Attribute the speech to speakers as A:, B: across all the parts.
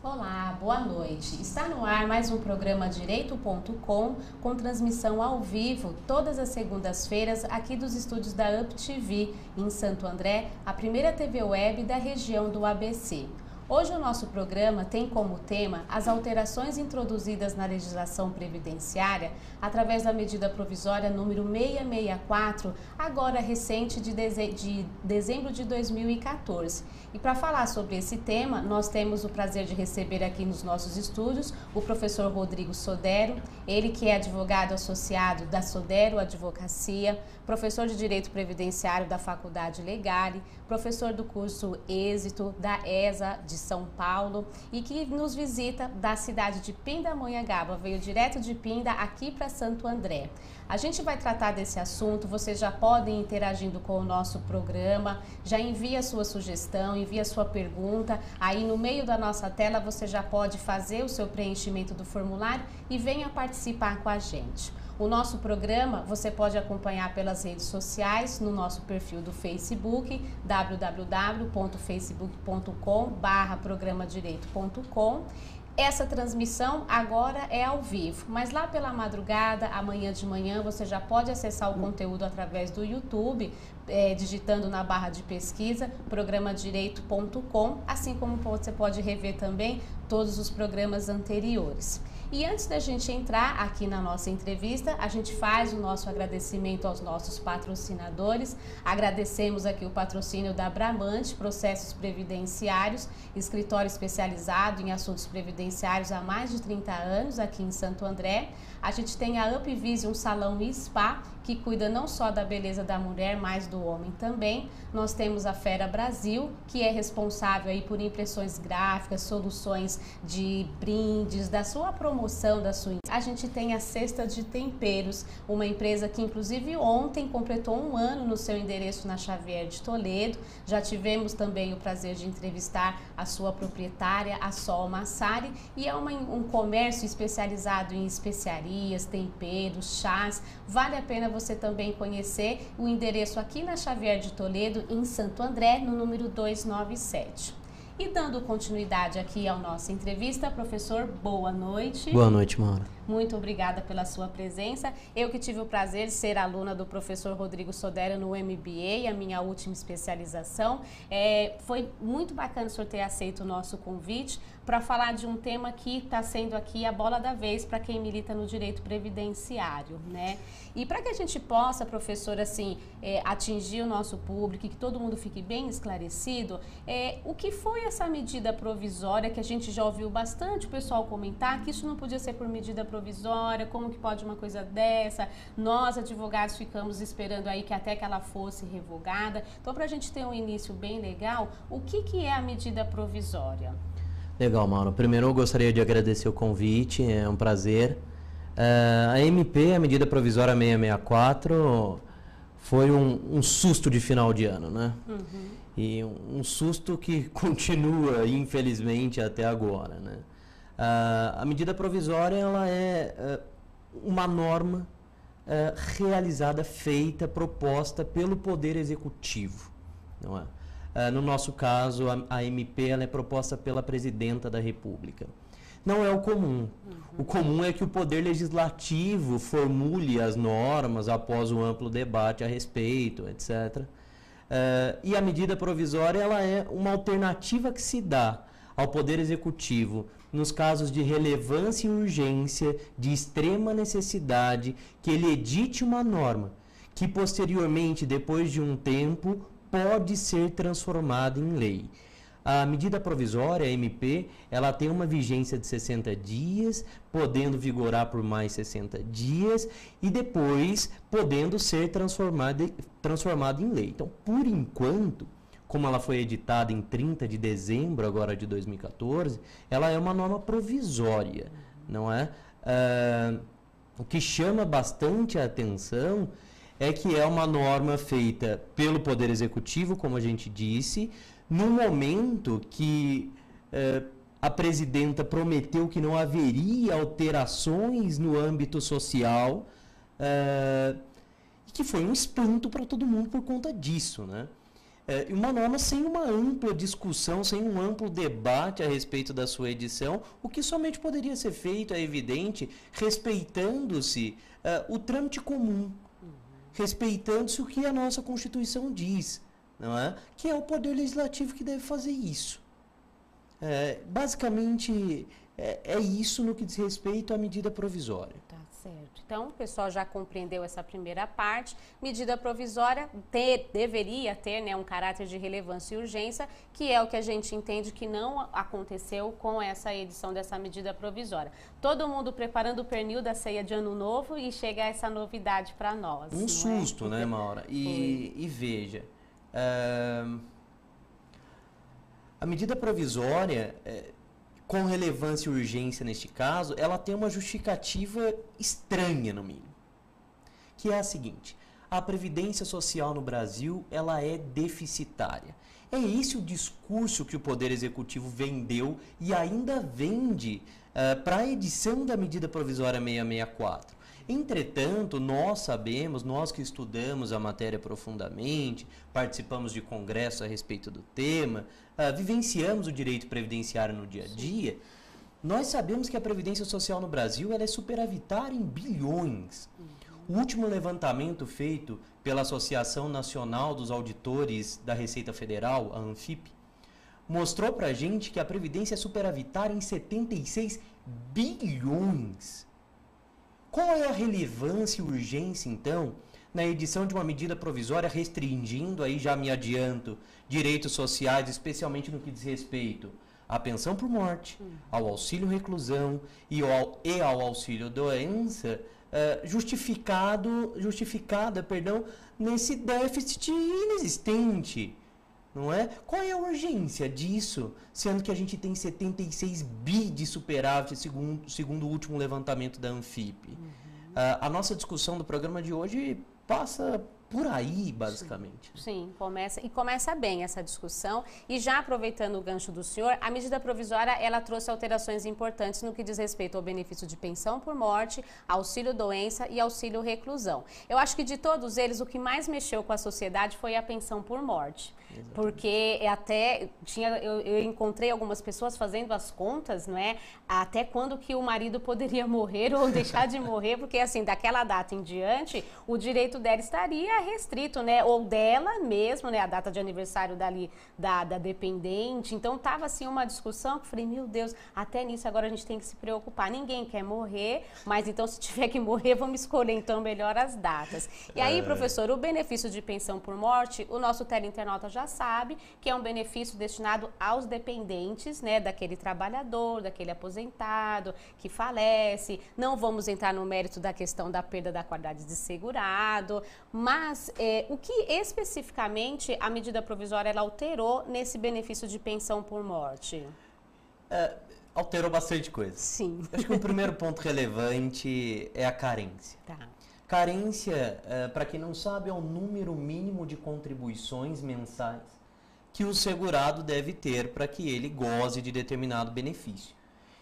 A: Olá, boa noite. Está no ar mais um programa Direito.com com transmissão ao vivo todas as segundas-feiras aqui dos estúdios da UP TV em Santo André, a primeira TV web da região do ABC. Hoje o nosso programa tem como tema as alterações introduzidas na legislação previdenciária através da medida provisória número 664, agora recente de dezembro de 2014. E para falar sobre esse tema, nós temos o prazer de receber aqui nos nossos estúdios o professor Rodrigo Sodero, ele que é advogado associado da Sodero Advocacia, professor de Direito Previdenciário da Faculdade Legale, professor do curso Êxito da ESA de São Paulo e que nos visita da cidade de Pindamonhangaba, veio direto de Pinda aqui para Santo André. A gente vai tratar desse assunto, vocês já podem ir interagindo com o nosso programa, já envia a sua sugestão, envia a sua pergunta, aí no meio da nossa tela você já pode fazer o seu preenchimento do formulário e venha participar com a gente. O nosso programa você pode acompanhar pelas redes sociais, no nosso perfil do Facebook, www.facebook.com/programadireito.com. Essa transmissão agora é ao vivo, mas lá pela madrugada, amanhã de manhã, você já pode acessar o conteúdo através do YouTube, digitando na barra de pesquisa, programadireito.com, assim como você pode rever também todos os programas anteriores. E antes da gente entrar aqui na nossa entrevista, a gente faz o nosso agradecimento aos nossos patrocinadores. Agradecemos aqui o patrocínio da Bramante Processos Previdenciários, escritório especializado em assuntos previdenciários há mais de 30 anos aqui em Santo André. A gente tem a UpVision Salão e Spa, que cuida não só da beleza da mulher, mas do homem também. Nós temos a Fera Brasil, que é responsável aí por impressões gráficas, soluções de brindes, da sua promoção, da sua... A gente tem a Cesta de Temperos, uma empresa que inclusive ontem completou 1 ano no seu endereço na Xavier de Toledo. Já tivemos também o prazer de entrevistar a sua proprietária, a Sol Massari, e é um comércio especializado em especiarias, temperos, chás. Vale a pena você também conhecer o endereço aqui na Xavier de Toledo, em Santo André, no número 297. E dando continuidade aqui à nossa entrevista, professor, boa noite.
B: Boa noite, Maura.
A: Muito obrigada pela sua presença. Eu que tive o prazer de ser aluna do professor Rodrigo Sodero no MBA, a minha última especialização. Foi muito bacana o senhor ter aceito o nosso convite para falar de um tema que está sendo aqui a bola da vez para quem milita no direito previdenciário, né? E para que a gente possa, professor, assim, atingir o nosso público e que todo mundo fique bem esclarecido, o que foi essa medida provisória que a gente já ouviu bastante o pessoal comentar que isso não podia ser por medida provisória, como que pode uma coisa dessa? Nós, advogados, ficamos esperando aí que até que ela fosse revogada. Então, para a gente ter um início bem legal, o que é a medida provisória?
B: Legal, Mauro. Primeiro, eu gostaria de agradecer o convite, é um prazer. A MP, a medida provisória 664, foi um susto de final de ano, né? Uhum. E um susto que continua, infelizmente, até agora, né? A medida provisória, ela é uma norma realizada, feita, proposta pelo Poder Executivo, não é? No nosso caso, a MP ela é proposta pela Presidenta da República. Não é o comum. Uhum. O comum é que o Poder Legislativo formule as normas após um amplo debate a respeito, etc. E a medida provisória ela é uma alternativa que se dá ao Poder Executivo nos casos de relevância e urgência, de extrema necessidade, que ele edite uma norma que posteriormente, depois de um tempo, pode ser transformada em lei. A medida provisória, a MP, ela tem uma vigência de 60 dias, podendo vigorar por mais 60 dias e depois podendo ser transformada em lei. Então, por enquanto, como ela foi editada em 30 de dezembro agora de 2014, ela é uma norma provisória, não é? O que chama bastante a atenção é que é uma norma feita pelo Poder Executivo, como a gente disse, no momento que a Presidenta prometeu que não haveria alterações no âmbito social, e que foi um espanto para todo mundo por conta disso, né? E uma norma sem uma ampla discussão, sem um amplo debate a respeito da sua edição, o que somente poderia ser feito, é evidente, respeitando-se o trâmite comum, respeitando-se o que a nossa Constituição diz, não é? Que é o Poder Legislativo que deve fazer isso. Basicamente, é isso no que diz respeito à medida provisória.
A: Tá certo. Então, o pessoal já compreendeu essa primeira parte. Medida provisória deveria ter, né, um caráter de relevância e urgência, que é o que a gente entende que não aconteceu com essa edição dessa medida provisória. Todo mundo preparando o pernil da ceia de Ano Novo e chega essa novidade para nós.
B: Um susto, né, Maura? E veja, a medida provisória, com relevância e urgência neste caso, ela tem uma justificativa estranha, no mínimo. Que é a seguinte: a Previdência Social no Brasil, ela é deficitária. É esse o discurso que o Poder Executivo vendeu e ainda vende para a edição da medida provisória 664. Entretanto, nós sabemos, nós que estudamos a matéria profundamente, participamos de congressos a respeito do tema, vivenciamos o direito previdenciário no dia a dia, nós sabemos que a Previdência Social no Brasil ela é superavitária em bilhões. O último levantamento feito pela Associação Nacional dos Auditores da Receita Federal, a ANFIP, mostrou para a gente que a Previdência é superavitária em 76 bilhões. Qual é a relevância e urgência, então, na edição de uma medida provisória restringindo, aí já me adianto, direitos sociais, especialmente no que diz respeito à pensão por morte, ao auxílio reclusão e ao auxílio doença, justificada, nesse déficit inexistente, não é? Qual é a urgência disso, sendo que a gente tem 76 bi de superávit segundo o último levantamento da ANFIP? A nossa discussão do programa de hoje passa por aí, basicamente.
A: Sim, começa bem essa discussão. E já aproveitando o gancho do senhor, a medida provisória, ela trouxe alterações importantes no que diz respeito ao benefício de pensão por morte, auxílio doença e auxílio reclusão. Eu acho que de todos eles, o que mais mexeu com a sociedade foi a pensão por morte. Exatamente. Porque eu encontrei algumas pessoas fazendo as contas, não é? Até quando que o marido poderia morrer ou deixar de morrer, porque assim, daquela data em diante, o direito dela estaria restrito, né? Ou dela mesmo, né? A data de aniversário da dependente. Então, tava assim uma discussão que eu falei, meu Deus, até nisso agora a gente tem que se preocupar. Ninguém quer morrer, mas então se tiver que morrer, vamos escolher então melhor as datas. E aí, professor, o benefício de pensão por morte, o nosso teleinternauta já sabe que é um benefício destinado aos dependentes, né? Daquele trabalhador, daquele aposentado que falece. Não vamos entrar no mérito da questão da perda da qualidade de segurado, mas o que especificamente a medida provisória ela alterou nesse benefício de pensão por morte?
B: Alterou bastante coisa.
A: Sim.
B: Acho que o primeiro ponto relevante é a carência.
A: Tá.
B: Carência, para quem não sabe, é o número mínimo de contribuições mensais que o segurado deve ter para que ele goze de determinado benefício.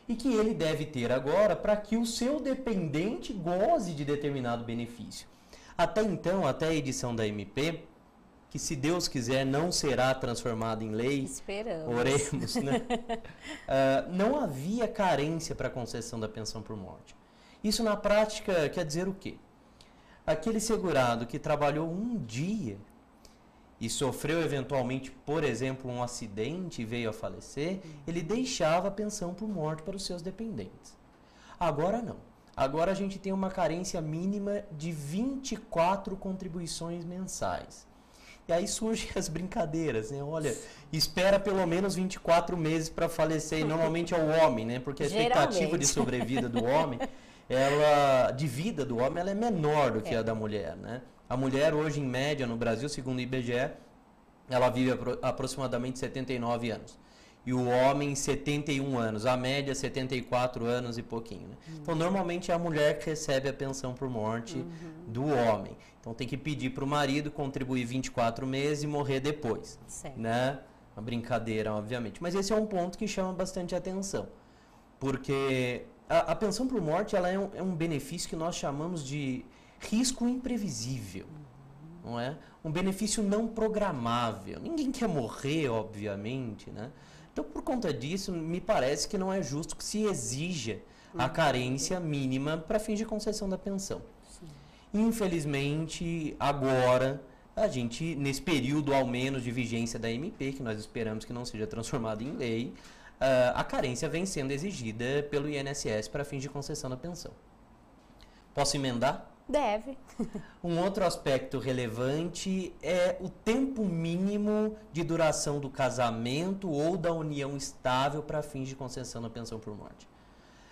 B: E que ele deve ter agora para que o seu dependente goze de determinado benefício. Até então, até a edição da MP, que se Deus quiser não será transformada em lei,
A: esperamos.
B: Oremos, né? Não havia carência para a concessão da pensão por morte. Isso na prática quer dizer o quê? Aquele segurado que trabalhou um dia e sofreu eventualmente, por exemplo, um acidente e veio a falecer, ele deixava a pensão por morte para os seus dependentes. Agora não. Agora a gente tem uma carência mínima de 24 contribuições mensais. E aí surgem as brincadeiras, né? Olha, espera pelo menos 24 meses para falecer, e normalmente é o homem, né? Porque a expectativa de sobrevida do homem, de vida do homem, ela é menor do que a da mulher, né? A mulher hoje, em média, no Brasil, segundo o IBGE, ela vive aproximadamente 79 anos. E o homem, 71 anos. A média, 74 anos e pouquinho. Né? Então, normalmente, é a mulher que recebe a pensão por morte do homem. Então, tem que pedir para o marido contribuir 24 meses e morrer depois.
A: Certo.
B: Né? Uma brincadeira, obviamente. Mas esse é um ponto que chama bastante atenção. Porque a pensão por morte ela é um benefício que nós chamamos de risco imprevisível. não é? Um benefício não programável. Ninguém quer morrer, obviamente, né? Então, por conta disso, me parece que não é justo que se exija a carência mínima para fins de concessão da pensão.
A: Sim.
B: Infelizmente, agora, a gente, nesse período ao menos de vigência da MP, que nós esperamos que não seja transformada em lei, a carência vem sendo exigida pelo INSS para fins de concessão da pensão. Posso emendar?
A: Deve.
B: Um outro aspecto relevante é o tempo mínimo de duração do casamento ou da união estável para fins de concessão da pensão por morte.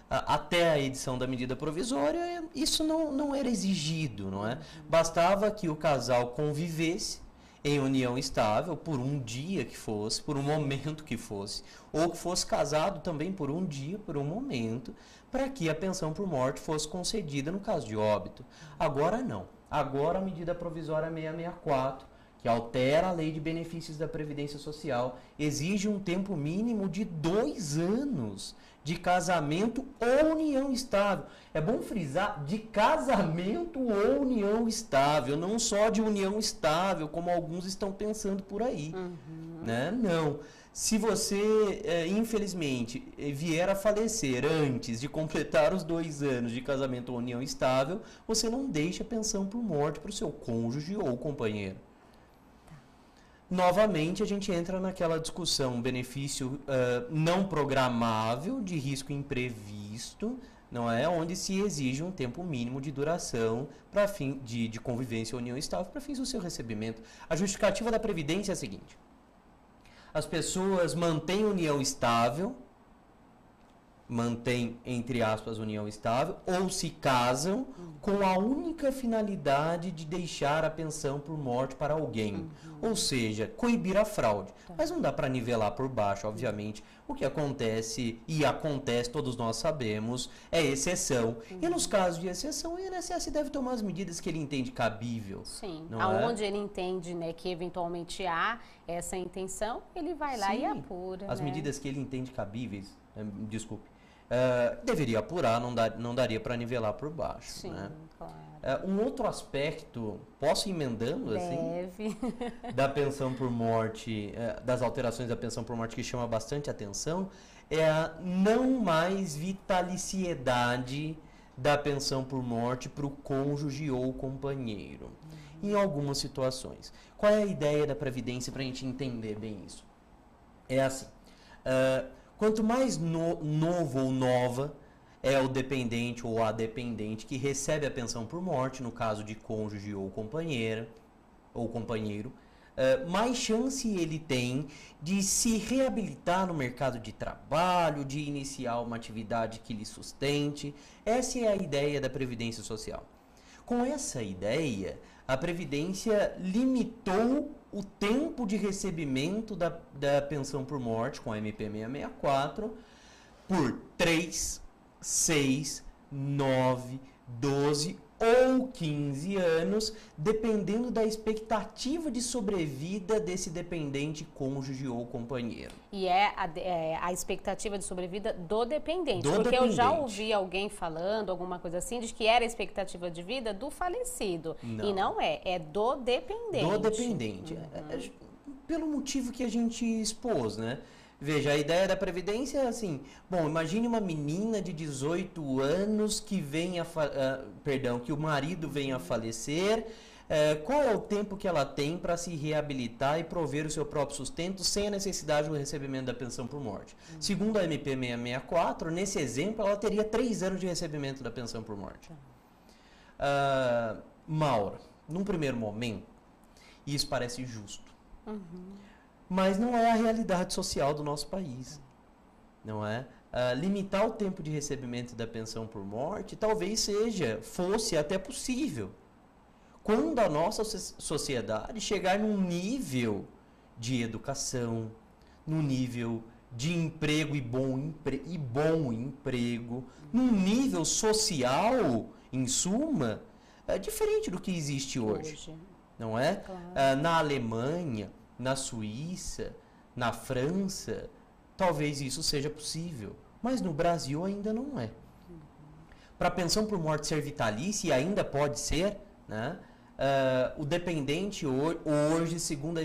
B: Até a edição da medida provisória, isso não era exigido, não é? Bastava que o casal convivesse em união estável por um dia que fosse, por um momento que fosse, ou que fosse casado também por um dia, por um momento, para que a pensão por morte fosse concedida no caso de óbito. Agora não. Agora a medida provisória 664, que altera a lei de benefícios da Previdência Social, exige um tempo mínimo de 2 anos de casamento ou união estável. É bom frisar, de casamento ou união estável, não só de união estável, como alguns estão pensando por aí. Né? Não. Se você, infelizmente, vier a falecer antes de completar os 2 anos de casamento ou união estável, você não deixa a pensão por morte para o seu cônjuge ou companheiro. Novamente, a gente entra naquela discussão, benefício não programável, de risco imprevisto, não é? Onde se exige um tempo mínimo de duração para fim de convivência ou união estável para fins do seu recebimento. A justificativa da Previdência é a seguinte: as pessoas mantêm união estável, mantêm, entre aspas, união estável, ou se casam com a única finalidade de deixar a pensão por morte para alguém. Ou seja, coibir a fraude. Mas não dá para nivelar por baixo, obviamente. O que acontece, e acontece, todos nós sabemos, é exceção. E nos casos de exceção, o INSS deve tomar as medidas que ele entende cabível.
A: Sim,
B: não
A: aonde ele entende, né, que eventualmente há essa intenção, ele vai lá e apura.
B: As
A: né?
B: medidas que ele entende cabíveis, desculpe, deveria apurar, não daria para nivelar por baixo.
A: Sim,
B: né?
A: claro.
B: Um outro aspecto, posso ir emendando
A: Deve.
B: assim, da pensão por morte, das alterações da pensão por morte que chama bastante atenção, é a não mais vitaliciedade da pensão por morte para o cônjuge ou companheiro, em algumas situações. Qual é a ideia da Previdência para a gente entender bem isso? É assim, quanto mais novo ou nova é o dependente ou a dependente que recebe a pensão por morte, no caso de cônjuge ou companheiro, mais chance ele tem de se reabilitar no mercado de trabalho, de iniciar uma atividade que lhe sustente. Essa é a ideia da Previdência Social. Com essa ideia, a Previdência limitou o tempo de recebimento da pensão por morte com a MP 664 por 3, 6, 9, 12 ou 15 anos, dependendo da expectativa de sobrevida desse dependente, cônjuge ou companheiro.
A: E a expectativa de sobrevida do dependente. Porque eu já ouvi alguém falando, alguma coisa assim, de que era a expectativa de vida do falecido. Não. E não é do dependente.
B: Do dependente. Pelo motivo que a gente expôs, né? Veja, a ideia da Previdência é assim, bom, imagine uma menina de 18 anos que que o marido venha a falecer, qual é o tempo que ela tem para se reabilitar e prover o seu próprio sustento sem a necessidade do recebimento da pensão por morte? Segundo a MP 664, nesse exemplo, ela teria 3 anos de recebimento da pensão por morte. Maura, num primeiro momento, isso parece justo. Mas não é a realidade social do nosso país, não é? Limitar o tempo de recebimento da pensão por morte talvez fosse até possível, quando a nossa sociedade chegar num nível de educação, num nível de emprego e bom emprego, num nível social, em suma, diferente do que existe hoje. Não é?
A: Claro.
B: Na Alemanha, na Suíça, na França, talvez isso seja possível, mas no Brasil ainda não é. Para a pensão por morte ser vitalícia, e ainda pode ser, né, o dependente hoje, segundo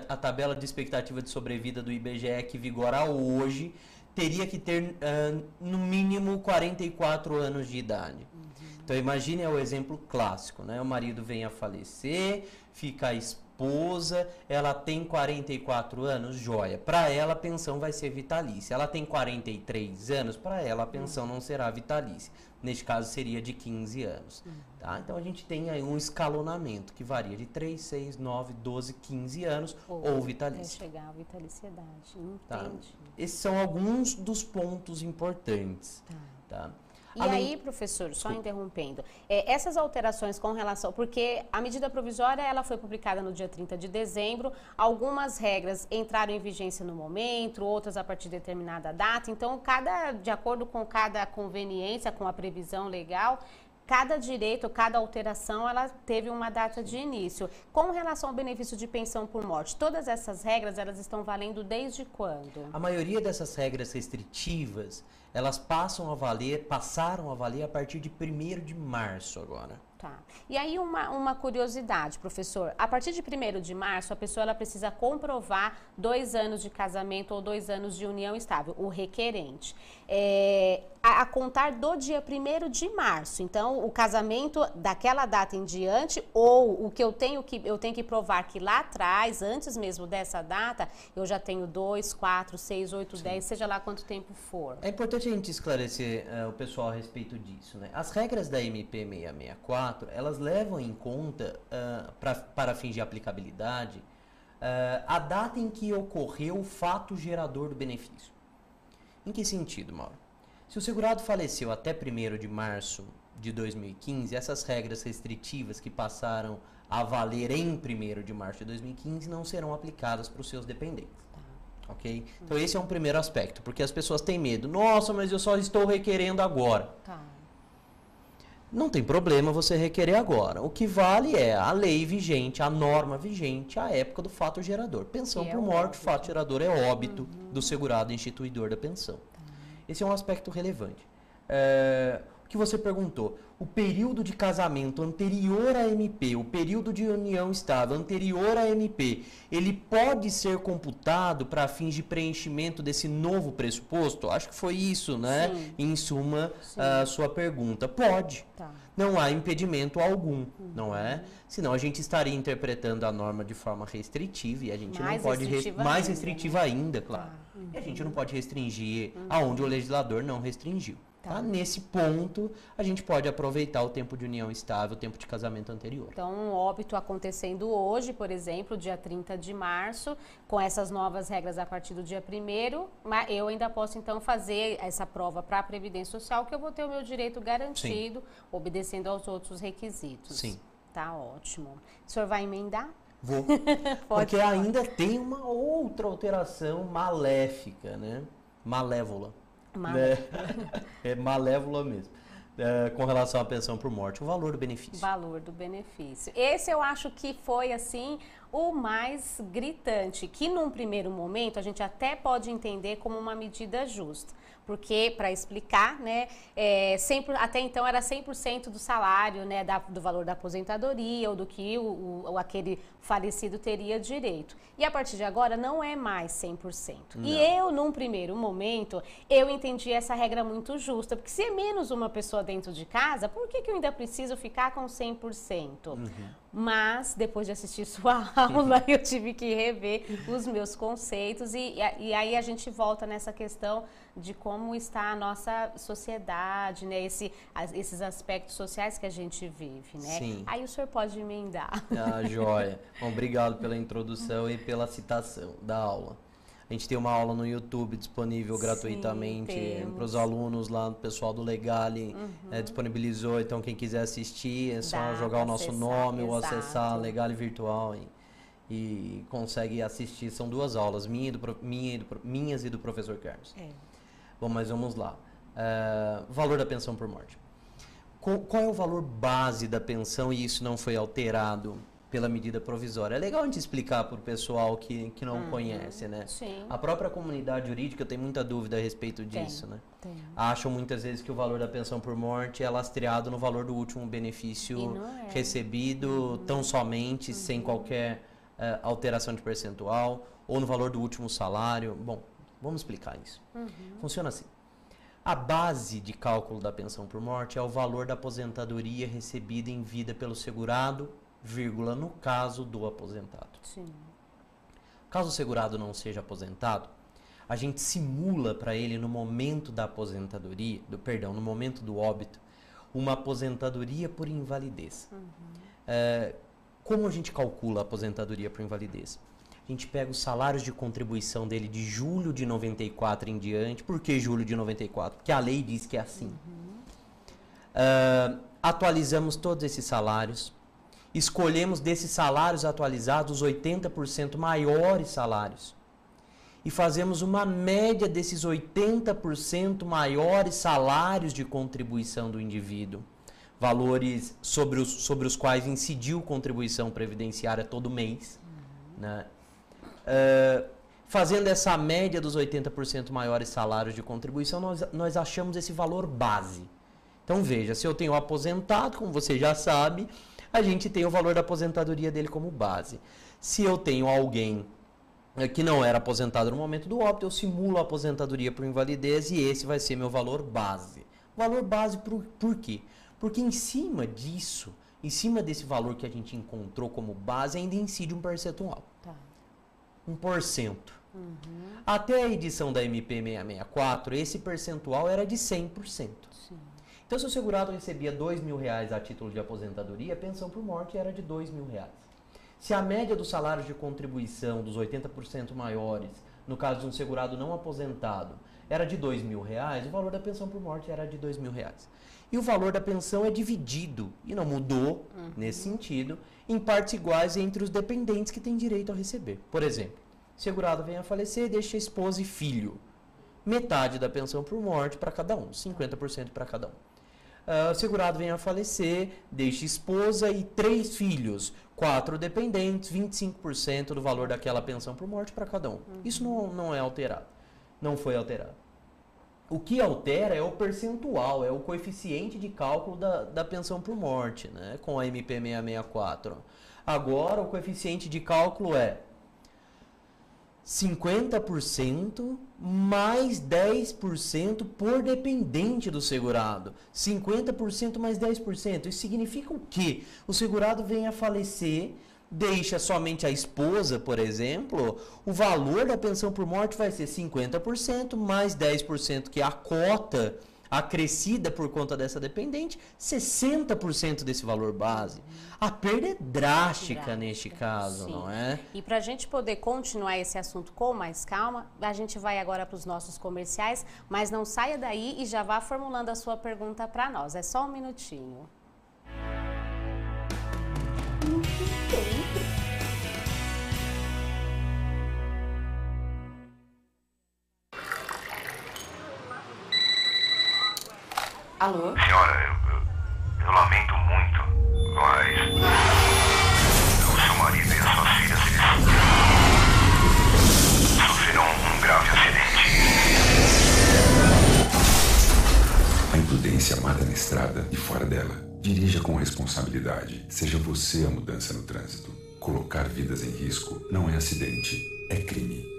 B: a tabela de expectativa de sobrevida do IBGE que vigora hoje, teria que ter no mínimo 44 anos de idade. Então imagine o exemplo clássico, né? O marido vem a falecer, fica a esposa, ela tem 44 anos, joia. Para ela a pensão vai ser vitalícia. Ela tem 43 anos, para ela a pensão não será vitalícia. Neste caso seria de 15 anos. Tá? Então a gente tem aí um escalonamento que varia de 3, 6, 9, 12, 15 anos ou vitalícia.
A: Chegar à vitaliciedade. Entendi.
B: Tá? Esses são alguns dos pontos importantes. Tá?
A: E aí, professor, só interrompendo, essas alterações com relação, porque a medida provisória ela foi publicada no dia 30 de dezembro, algumas regras entraram em vigência no momento, outras a partir de determinada data, então de acordo com cada conveniência, com a previsão legal, cada direito, cada alteração, ela teve uma data de início. Com relação ao benefício de pensão por morte, todas essas regras, elas estão valendo desde quando?
B: A maioria dessas regras restritivas, elas passaram a valer a partir de 1º de março agora.
A: Tá. E aí uma curiosidade, professor. A partir de 1º de março, a pessoa ela precisa comprovar 2 anos de casamento ou 2 anos de união estável, o requerente. A contar do dia 1º de março. Então, o casamento daquela data em diante, ou o que eu tenho que provar que lá atrás, antes mesmo dessa data, eu já tenho 2, 4, 6, 8, Sim. 10, seja lá quanto tempo for.
B: É importante a gente esclarecer o pessoal a respeito disso, né? As regras da MP 664, elas levam em conta, para fins de aplicabilidade, a data em que ocorreu o fato gerador do benefício. Em que sentido, Mauro? Se o segurado faleceu até 1º de março de 2015, essas regras restritivas que passaram a valer em 1º de março de 2015 não serão aplicadas para os seus dependentes. Ok? Então esse é um primeiro aspecto, porque as pessoas têm medo. Nossa, mas eu só estou requerendo agora. Tá. Não tem problema você requerer agora. O que vale é a lei vigente, a norma vigente, a época do fato gerador. Pensão por morte, fato gerador é óbito do segurado instituidor da pensão. Esse é um aspecto relevante. O que você perguntou, o período de casamento anterior à MP, o período de união estável anterior à MP, ele pode ser computado para fins de preenchimento desse novo pressuposto? Acho que foi isso, né? Sim. Em suma, a sua pergunta. Pode. Tá. Não há impedimento algum, não é? Senão a gente estaria interpretando a norma de forma restritiva e a gente não pode... Mais restritiva ainda, claro. Tá. E a gente não pode restringir aonde o legislador não restringiu. Tá? Nesse ponto, a gente pode aproveitar o tempo de união estável, o tempo de casamento anterior.
A: Então, um óbito acontecendo hoje, por exemplo, dia 30 de março, com essas novas regras a partir do dia 1º, mas eu ainda posso, então, fazer essa prova para a Previdência Social, que eu vou ter o meu direito garantido, Sim. obedecendo aos outros requisitos.
B: Sim.
A: Tá ótimo. O senhor vai emendar?
B: Vou. Porque ainda tem uma outra alteração maléfica, né? Malévola. É malévola mesmo. Com relação à pensão por morte, o valor do benefício.
A: Valor do benefício. Esse eu acho que foi, assim, o mais gritante, que num primeiro momento a gente até pode entender como uma medida justa. Porque, para explicar, né, até então era 100% do salário, né, do valor da aposentadoria ou do que aquele falecido teria direito. E a partir de agora não é mais 100%. Não. E eu, num primeiro momento, eu entendi essa regra muito justa, porque se é menos uma pessoa dentro de casa, por que eu ainda preciso ficar com 100%? Mas, depois de assistir sua aula, eu tive que rever os meus conceitos e aí a gente volta nessa questão de como está a nossa sociedade, né? Esses aspectos sociais que a gente vive, né?
B: Sim.
A: Aí o senhor pode emendar.
B: Ah, joia. Bom, obrigado pela introdução e pela citação da aula. A gente tem uma aula no YouTube disponível gratuitamente para os alunos lá, o pessoal do Legale disponibilizou, então quem quiser assistir é só jogar o nosso nome ou acessar a Legale Virtual e consegue assistir. São 2 aulas, minhas e do professor Carlos. Bom, mas vamos lá. Valor da pensão por morte. Qual é o valor base da pensão e isso não foi alterado pela medida provisória. É legal a gente explicar para o pessoal que não conhece, né?
A: Sim.
B: A própria comunidade jurídica tem muita dúvida a respeito disso, né? Acham muitas vezes que o valor da pensão por morte é lastreado no valor do último benefício recebido, tão somente, sem qualquer alteração de percentual, ou no valor do último salário. Bom, vamos explicar isso. Funciona assim. A base de cálculo da pensão por morte é o valor da aposentadoria recebida em vida pelo segurado, vírgula, no caso do aposentado.
A: Sim.
B: Caso o segurado não seja aposentado, a gente simula para ele no momento da aposentadoria, no momento do óbito, uma aposentadoria por invalidez. Como a gente calcula a aposentadoria por invalidez? A gente pega os salários de contribuição dele de julho de 94 em diante. Por que julho de 94? Porque a lei diz que é assim. Atualizamos todos esses salários. Escolhemos desses salários atualizados os 80% maiores salários. E fazemos uma média desses 80% maiores salários de contribuição do indivíduo. Valores sobre os quais incidiu contribuição previdenciária todo mês, né? Fazendo essa média dos 80% maiores salários de contribuição, nós achamos esse valor base. Então veja, se eu tenho um aposentado, como você já sabe, a gente tem o valor da aposentadoria dele como base. Se eu tenho alguém que não era aposentado no momento do óbito, eu simulo a aposentadoria por invalidez e esse vai ser meu valor base. Valor base por quê? Porque em cima disso, em cima desse valor que a gente encontrou como base, ainda incide um percentual. 1%. Até a edição da MP 664, esse percentual era de 100%. Sim. Então, se o segurado recebia R$2.000 a título de aposentadoria, a pensão por morte era de R$2.000. Se a média dos salários de contribuição dos 80% maiores, no caso de um segurado não aposentado, era de R$2.000, o valor da pensão por morte era de R$2.000. E o valor da pensão é dividido, e não mudou nesse sentido, em partes iguais entre os dependentes que têm direito a receber. Por exemplo, segurado vem a falecer, deixa esposa e filho. Metade da pensão por morte para cada um, 50% para cada um. Segurado vem a falecer, deixa esposa e 3 filhos, 4 dependentes, 25% do valor daquela pensão por morte para cada um. Isso não é alterado, não foi alterado. O que altera é o percentual, é o coeficiente de cálculo da pensão por morte, né, com a MP 664. Agora, o coeficiente de cálculo é 50% mais 10% por dependente do segurado. 50% mais 10%. Isso significa o quê? O segurado vem a falecer, deixa somente a esposa, por exemplo, o valor da pensão por morte vai ser 50% mais 10%, que é a cota acrescida por conta dessa dependente, 60% desse valor base. A perda é drástica neste caso, sim, não é?
A: E para a gente poder continuar esse assunto com mais calma, a gente vai agora para os nossos comerciais, mas não saia daí e já vá formulando a sua pergunta para nós. É só um minutinho.
C: Alô?
D: Senhora, eu lamento muito, mas o seu marido e as suas filhas sofreram um grave acidente.
E: A imprudência mata na estrada e fora dela. Dirija com responsabilidade. Seja você a mudança no trânsito. Colocar vidas em risco não é acidente, é crime.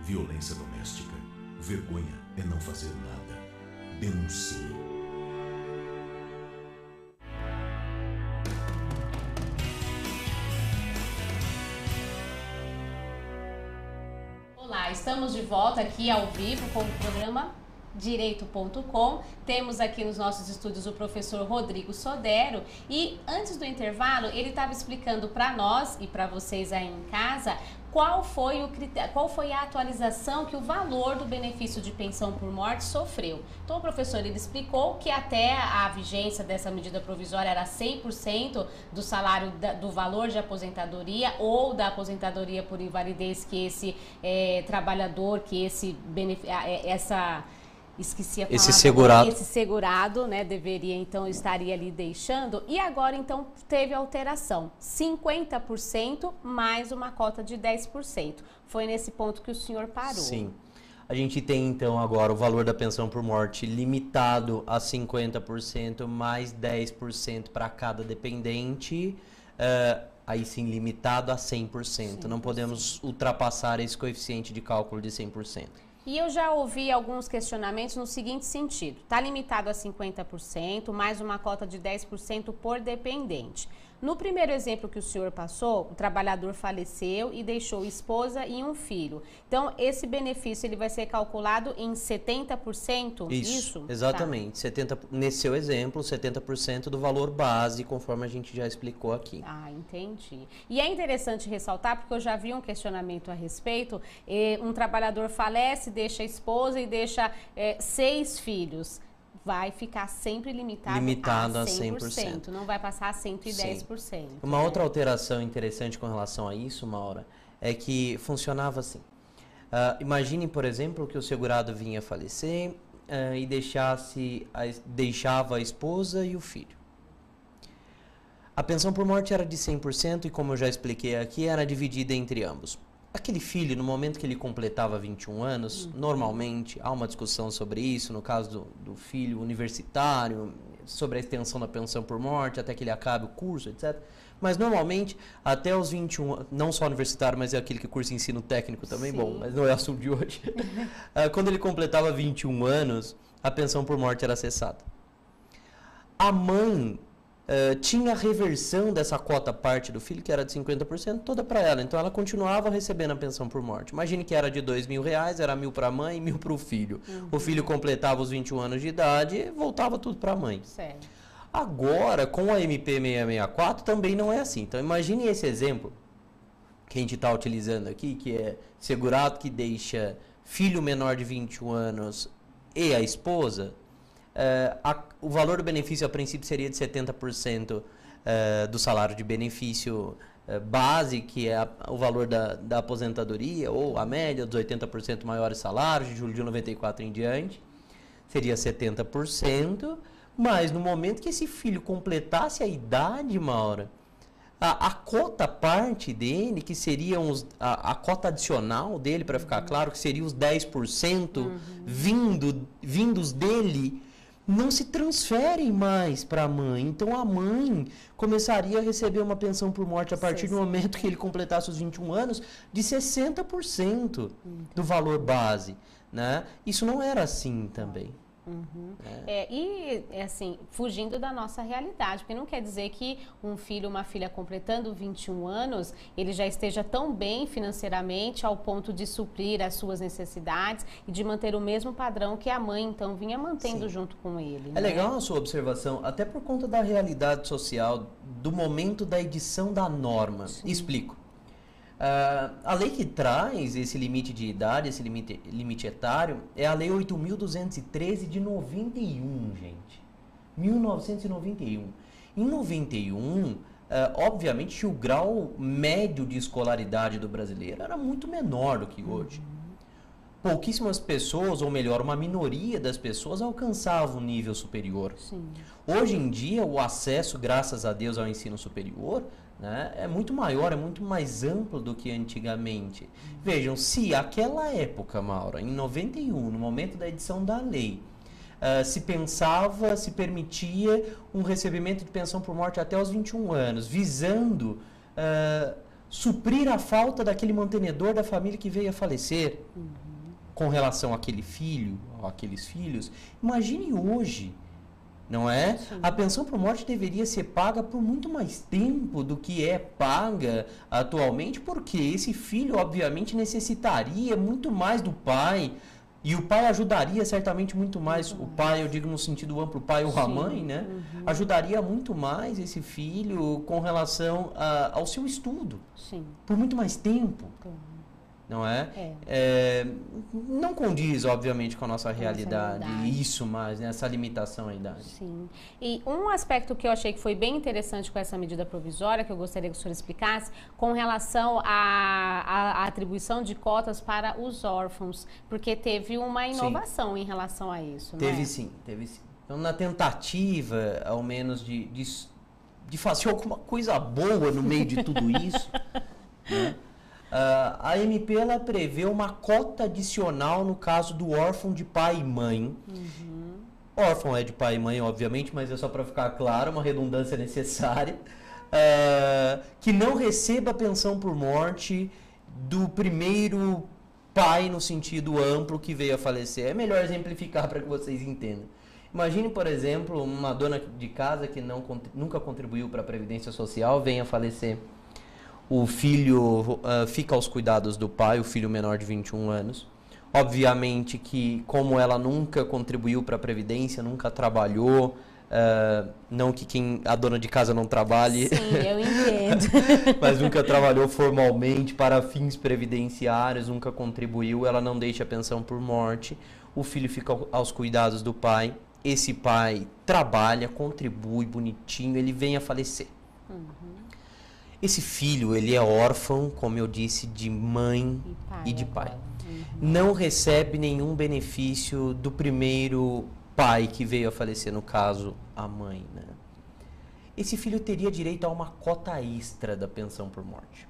F: Violência doméstica. Vergonha é não fazer nada. Denuncie.
A: Olá, estamos de volta aqui ao vivo com o programa Direito.com. Temos aqui nos nossos estúdios o professor Rodrigo Sodero e antes do intervalo ele estava explicando para nós e para vocês aí em casa qual foi a atualização que o valor do benefício de pensão por morte sofreu. Então o professor ele explicou que até a vigência dessa medida provisória era 100% do salário do valor de aposentadoria ou da aposentadoria por invalidez que esse trabalhador, que esse esqueci a palavra. Esse segurado, né, deveria, então, estaria ali deixando. E agora, então, teve alteração. 50% mais uma cota de 10%. Foi nesse ponto que o senhor parou.
B: Sim. A gente tem, então, agora o valor da pensão por morte limitado a 50% mais 10% para cada dependente. Aí sim, limitado a 100%. Não podemos ultrapassar esse coeficiente de cálculo de 100%.
A: E eu já ouvi alguns questionamentos no seguinte sentido. Está limitado a 50%, mais uma cota de 10% por dependente. No primeiro exemplo que o senhor passou, o trabalhador faleceu e deixou esposa e um filho. Então, esse benefício ele vai ser calculado em 70%?
B: Isso? Exatamente. Tá. Nesse seu exemplo, 70% do valor base, conforme a gente já explicou aqui.
A: Ah, entendi. E é interessante ressaltar, porque eu já vi um questionamento a respeito, um trabalhador falece, deixa a esposa e deixa 6 filhos. Vai ficar sempre limitado a 100%. Não vai passar a 110%. Sim.
B: Uma outra alteração interessante com relação a isso, Maura, é que funcionava assim. Imagine, por exemplo, que o segurado vinha falecer e deixava a esposa e o filho. A pensão por morte era de 100% e, como eu já expliquei aqui, era dividida entre ambos. Aquele filho, no momento que ele completava 21 anos, normalmente há uma discussão sobre isso, no caso do filho universitário, sobre a extensão da pensão por morte, até que ele acabe o curso, etc. Mas normalmente, até os 21 anos, não só universitário, mas é aquele que cursa ensino técnico também, sim. Bom, mas não é assunto de hoje. Quando ele completava 21 anos, a pensão por morte era cessada. A mãe tinha a reversão dessa cota parte do filho, que era de 50%, toda para ela. Então, ela continuava recebendo a pensão por morte. Imagine que era de R$2.000, era 1.000 para a mãe e 1.000 para o filho. O filho completava os 21 anos de idade e voltava tudo para a mãe.
A: Certo.
B: Agora, com a MP 664, também não é assim. Então, imagine esse exemplo que a gente está utilizando aqui, que é segurado que deixa filho menor de 21 anos e a esposa. O valor do benefício, a princípio, seria de 70% do salário de benefício base, que é o valor da aposentadoria, ou a média dos 80% maiores salários, de julho de 94 em diante, seria 70%, mas no momento que esse filho completasse a idade, Maura, a cota parte dele, que seria a cota adicional dele, para ficar claro, que seria os 10% vindos dele, não se transferem mais para a mãe. Então, a mãe começaria a receber uma pensão por morte a partir do momento que ele completasse os 21 anos, de 60% do valor base, né? Isso não era assim também.
A: Assim, fugindo da nossa realidade, porque não quer dizer que um filho, uma filha completando 21 anos, ele já esteja tão bem financeiramente ao ponto de suprir as suas necessidades e de manter o mesmo padrão que a mãe, então, vinha mantendo junto com ele.
B: É legal a sua observação, até por conta da realidade social, do momento da edição da norma. Sim. Explico. A lei que traz esse limite de idade, esse limite etário, é a Lei 8.213 de 91, gente. 1991. Em 91, obviamente, o grau médio de escolaridade do brasileiro era muito menor do que hoje. Pouquíssimas pessoas, ou melhor, uma minoria das pessoas alcançavam um nível superior. Sim. Hoje em dia, o acesso, graças a Deus, ao ensino superior, né, é muito maior, é muito mais amplo do que antigamente. Vejam, se aquela época, Maura, em 91, no momento da edição da lei, se permitia um recebimento de pensão por morte até os 21 anos, visando suprir a falta daquele mantenedor da família que veio a falecer, com relação àquele filho, ou àqueles filhos. Imagine hoje, não é? Sim. A pensão por morte deveria ser paga por muito mais tempo do que é paga atualmente, porque esse filho, obviamente, necessitaria muito mais do pai E o pai ajudaria certamente muito mais, o pai, eu digo no sentido amplo, o pai ou a mãe, né? Ajudaria muito mais esse filho com relação ao seu estudo.
A: Sim.
B: Por muito mais tempo. Não é? Não condiz, obviamente, com a nossa realidade. Isso, mas né, essa limitação à idade.
A: Sim. E um aspecto que eu achei que foi bem interessante com essa medida provisória, que eu gostaria que o senhor explicasse, com relação à atribuição de cotas para os órfãos, porque teve uma inovação em relação a isso,
B: teve
A: né?
B: Sim, teve sim. Então, na tentativa, ao menos, de fazer alguma coisa boa no meio de tudo isso, né? A MP ela prevê uma cota adicional no caso do órfão de pai e mãe. Órfão é de pai e mãe, obviamente, mas é só para ficar claro, uma redundância necessária. Que não receba pensão por morte do primeiro pai no sentido amplo que veio a falecer. É melhor exemplificar para que vocês entendam. Imagine, por exemplo, uma dona de casa que nunca contribuiu para a Previdência Social, venha a falecer. O filho fica aos cuidados do pai, o filho menor de 21 anos. Obviamente que, como ela nunca contribuiu para a Previdência, nunca trabalhou, não que a dona de casa não trabalhe.
A: Sim, eu entendo.
B: Mas nunca trabalhou formalmente para fins previdenciários, nunca contribuiu, ela não deixa a pensão por morte. O filho fica aos cuidados do pai. Esse pai trabalha, contribui bonitinho, ele vem a falecer. Esse filho, ele é órfão, como eu disse, de mãe e de pai. Não recebe nenhum benefício do primeiro pai que veio a falecer, no caso, a mãe, né? Esse filho teria direito a uma cota extra da pensão por morte.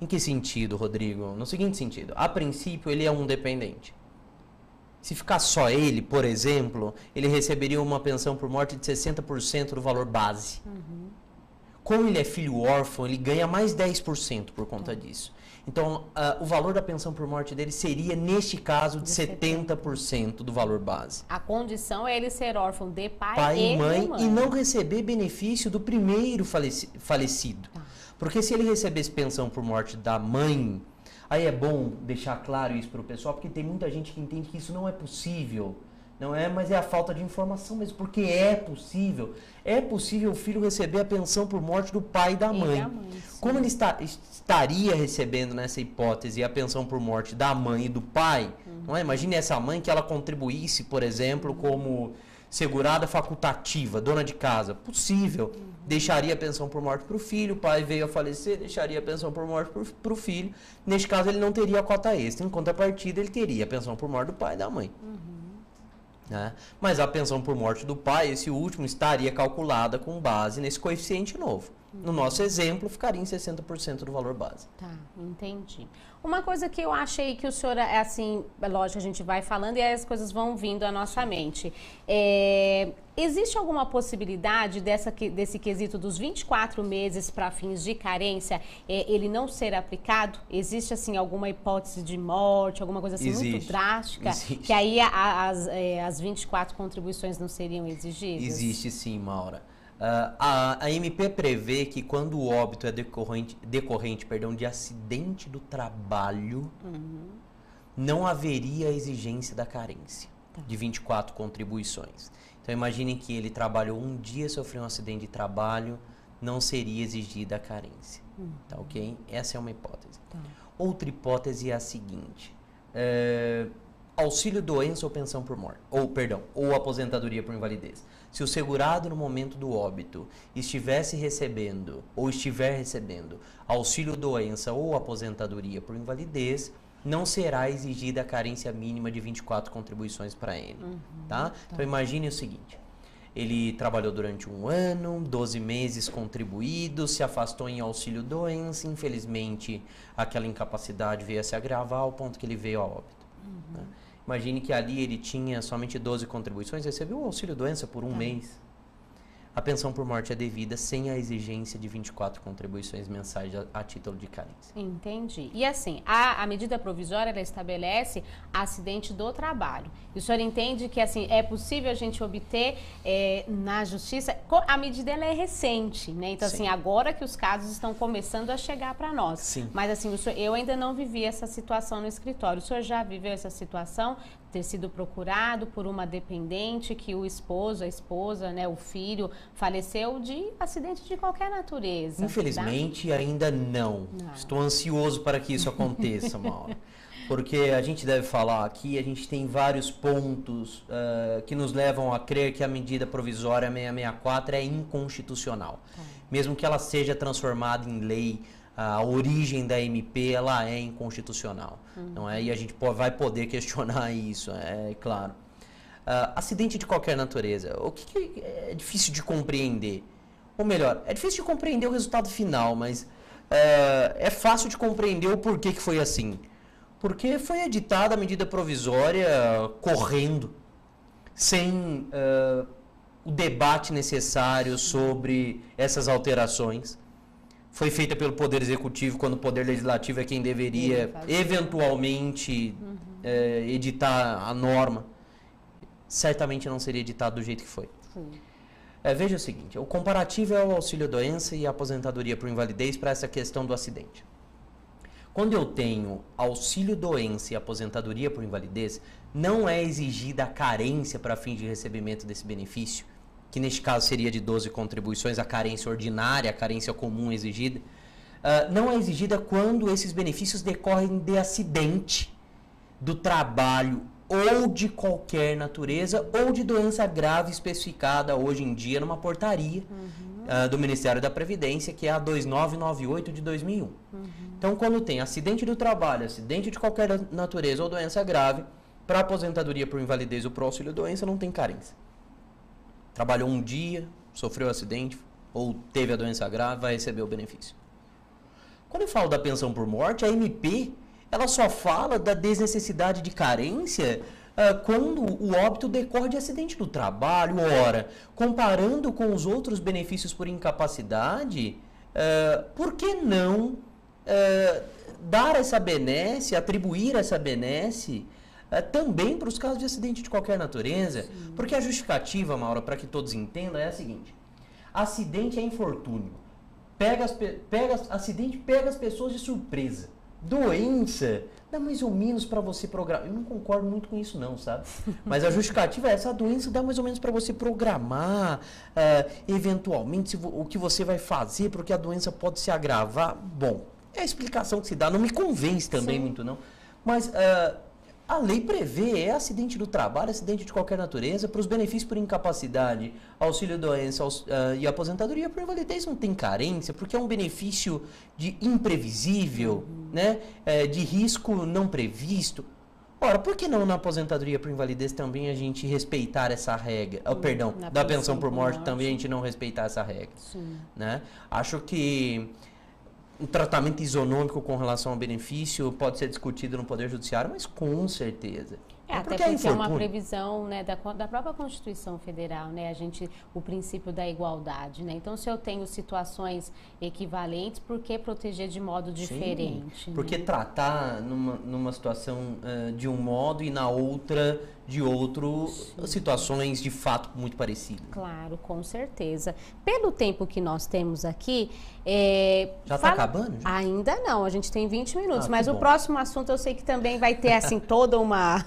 B: Em que sentido, Rodrigo? No seguinte sentido, a princípio ele é um dependente. Se ficar só ele, por exemplo, ele receberia uma pensão por morte de 60% do valor base. Como ele é filho órfão, ele ganha mais 10% por conta disso. Então, o valor da pensão por morte dele seria, neste caso, de 70% do valor base.
A: A condição é ele ser órfão de pai
B: e mãe e não receber benefício do primeiro falecido. Porque se ele recebesse pensão por morte da mãe, aí é bom deixar claro isso para o pessoal, porque tem muita gente que entende que isso não é possível. Não é, mas é a falta de informação mesmo, porque é possível. É possível o filho receber a pensão por morte do pai e da mãe. Como ele estaria recebendo, nessa hipótese, a pensão por morte da mãe e do pai, não é? Imagine essa mãe que ela contribuísse, por exemplo, como segurada facultativa, dona de casa. Possível. Deixaria a pensão por morte para o filho, o pai veio a falecer, deixaria a pensão por morte para o filho. Neste caso, ele não teria a cota extra. Em contrapartida, ele teria a pensão por morte do pai e da mãe. Né? Mas a pensão por morte do pai, esse último, estaria calculada com base nesse coeficiente novo. No nosso exemplo, ficaria em 60% do valor base.
A: Tá, entendi. Uma coisa que eu achei que o senhor, assim, lógico, a gente vai falando e aí as coisas vão vindo à nossa mente. Existe alguma possibilidade desse quesito dos 24 meses para fins de carência, ele não ser aplicado? Existe, assim, alguma hipótese de morte, alguma coisa assim muito drástica?
B: Existe.
A: Que aí as 24 contribuições não seriam exigidas?
B: Existe sim, Maura. A MP prevê que quando o óbito é decorrente de acidente do trabalho, não haveria exigência da carência de 24 contribuições. Então imaginem que ele trabalhou um dia, sofreu um acidente de trabalho, não seria exigida a carência. Tá, ok? Essa é uma hipótese. Outra hipótese é a seguinte: auxílio doença ou pensão por morte, ou aposentadoria por invalidez. Se o segurado no momento do óbito estiver recebendo auxílio doença ou aposentadoria por invalidez, não será exigida a carência mínima de 24 contribuições para ele. Tá? Então imagine o seguinte: ele trabalhou durante 1 ano, 12 meses contribuídos, se afastou em auxílio doença, infelizmente aquela incapacidade veio a se agravar ao ponto que ele veio a óbito. Né? Imagine que ali ele tinha somente 12 contribuições, recebeu o auxílio doença por 1 mês. a pensão por morte é devida sem a exigência de 24 contribuições mensais a título de carência.
A: Entendi. E assim, a medida provisória, ela estabelece acidente do trabalho. E o senhor entende que assim, é possível a gente obter na justiça, a medida ela é recente, né? Então
B: Sim.
A: assim, agora que os casos estão começando a chegar para nós.
B: Sim.
A: Mas assim, eu ainda não vivi essa situação no escritório. O senhor já viveu essa situação? Ter sido procurado por uma dependente que o esposo, a esposa, né, o filho, faleceu de acidente de qualquer natureza.
B: Infelizmente, ainda não. Estou ansioso para que isso aconteça, Mauro. Porque a gente deve falar aqui, a gente tem vários pontos que nos levam a crer que a medida provisória 664 é inconstitucional. Mesmo que ela seja transformada em lei, a origem da MP ela é inconstitucional, não é? E a gente vai poder questionar isso, é claro. Acidente de qualquer natureza, o que é difícil de compreender? Ou melhor, é difícil de compreender o resultado final, mas é fácil de compreender o porquê que foi assim. Porque foi editada a medida provisória correndo, sem o debate necessário sobre essas alterações. Foi feita pelo Poder Executivo, quando o Poder Legislativo é quem deveria, eventualmente, editar a norma. Certamente não seria editado do jeito que foi. Veja o seguinte, o comparativo é o auxílio-doença e a aposentadoria por invalidez para essa questão do acidente. Quando eu tenho auxílio-doença e aposentadoria por invalidez, não é exigida a carência para fins de recebimento desse benefício, que neste caso seria de 12 contribuições, a carência ordinária, a carência comum exigida, não é exigida quando esses benefícios decorrem de acidente do trabalho ou de qualquer natureza ou de doença grave especificada hoje em dia numa portaria do Ministério da Previdência, que é a 2998 de 2001. Então, quando tem acidente do trabalho, acidente de qualquer natureza ou doença grave, para aposentadoria por invalidez ou para auxílio-doença não tem carência. Trabalhou um dia, sofreu um acidente ou teve a doença grave, vai receber o benefício. Quando eu falo da pensão por morte, a MP ela só fala da desnecessidade de carência quando o óbito decorre de acidente do trabalho. Ora, comparando com os outros benefícios por incapacidade, por que não dar essa benesse, atribuir essa benesse também para os casos de acidente de qualquer natureza? Sim. Porque a justificativa, Maura, para que todos entendam, é a seguinte: acidente é infortúnio. Acidente pega as pessoas de surpresa. Doença dá mais ou menos para você programar. Eu não concordo muito com isso não, sabe? Mas a justificativa é essa: a doença dá mais ou menos para você programar eventualmente o que você vai fazer, porque a doença pode se agravar. Bom, é a explicação que se dá. Não me convence também muito não. Mas a lei prevê acidente do trabalho, acidente de qualquer natureza, para os benefícios por incapacidade, auxílio-doença e aposentadoria por invalidez não tem carência, porque é um benefício de imprevisível, né? De risco não previsto. Ora, por que não na aposentadoria por invalidez também a gente respeitar essa regra? Perdão, da pensão por morte também a gente não respeitar essa regra. Sim. Né? Acho que um tratamento isonômico com relação ao benefício pode ser discutido no Poder Judiciário, mas com certeza.
A: Até porque é uma previsão, né, da própria Constituição Federal, né, o princípio da igualdade, né? Então, se eu tenho situações equivalentes, por que proteger de modo diferente?
B: Sim, porque
A: né?
B: Tratar numa situação de um modo e na outra de outro, situações de fato muito parecidas.
A: Claro, com certeza. Pelo tempo que nós temos aqui...
B: Já está acabando? Já?
A: Ainda não, a gente tem 20 minutos, mas o
B: bom.
A: Próximo assunto eu sei que também vai ter assim toda uma...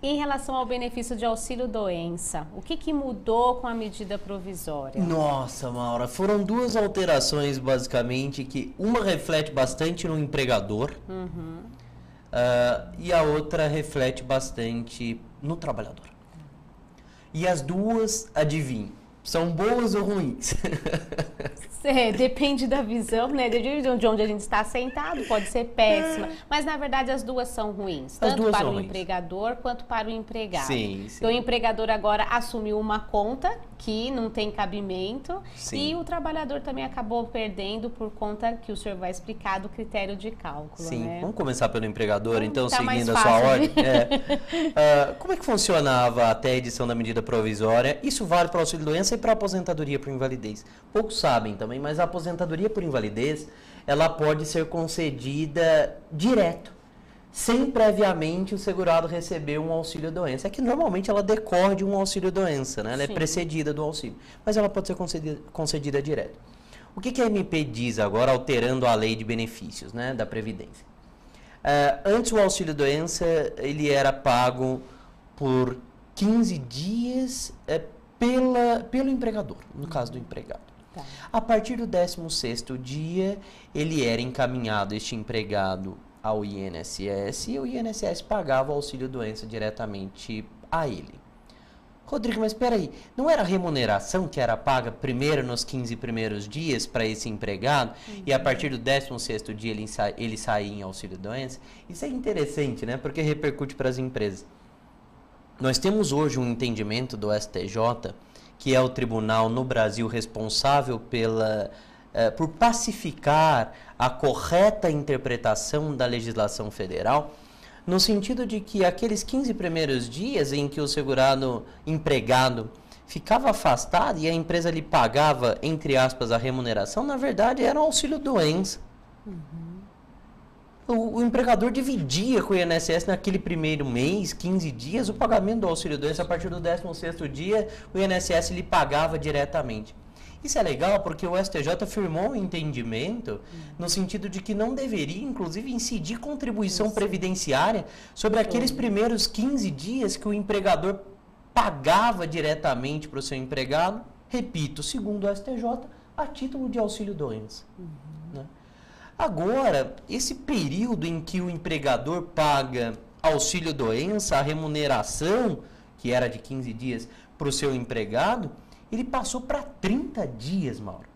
A: Em relação ao benefício de auxílio-doença, o que mudou com a medida provisória?
B: Nossa, Maura, foram duas alterações basicamente, que uma reflete bastante no empregador e a outra reflete bastante no trabalhador. E as duas, adivinhe, são boas ou ruins?
A: Depende da visão, né? De onde a gente está sentado, pode ser péssima. Mas, na verdade, as duas são ruins. Tanto para o empregador quanto para o empregado.
B: Sim.
A: Então, o empregador agora assumiu uma conta que não tem cabimento.
B: Sim.
A: E o trabalhador também acabou perdendo por conta que o senhor vai explicar do critério de cálculo.
B: Sim,
A: né?
B: Vamos começar pelo empregador, então,
A: tá
B: seguindo a sua ordem. Como é que funcionava até a edição da medida provisória? Isso vale para o auxílio-doença e para a aposentadoria por invalidez. Poucos sabem também, mas a aposentadoria por invalidez, ela pode ser concedida direto, sem previamente o segurado receber um auxílio-doença. É que normalmente ela decorre de um auxílio-doença, né? Ela é precedida do auxílio, mas ela pode ser concedida direto. O que a MP diz agora, alterando a lei de benefícios, né, da Previdência? Antes o auxílio-doença, ele era pago por 15 dias pelo empregador, no caso do empregado.
A: Tá.
B: A partir do 16º dia, ele era encaminhado, este empregado, ao INSS, e o INSS pagava o auxílio-doença diretamente a ele. Rodrigo, mas espera aí, não era a remuneração que era paga primeiro nos 15 primeiros dias para esse empregado, e a partir do 16º dia ele saía em auxílio-doença? Isso é interessante, né? Porque repercute para as empresas. Nós temos hoje um entendimento do STJ, que é o tribunal no Brasil responsável por pacificar a correta interpretação da legislação federal, no sentido de que aqueles 15 primeiros dias em que o segurado empregado ficava afastado e a empresa lhe pagava, entre aspas, a remuneração, na verdade era um auxílio-doença. O empregador dividia com o INSS naquele primeiro mês, 15 dias, o pagamento do auxílio-doença. A partir do 16º dia, o INSS lhe pagava diretamente. Isso é legal porque o STJ firmou um entendimento no sentido de que não deveria, inclusive, incidir contribuição previdenciária sobre aqueles primeiros 15 dias que o empregador pagava diretamente para o seu empregado, repito, segundo o STJ, a título de auxílio-doença. Né? Agora, esse período em que o empregador paga auxílio-doença, a remuneração, que era de 15 dias, para o seu empregado, ele passou para 30 dias, Mauro.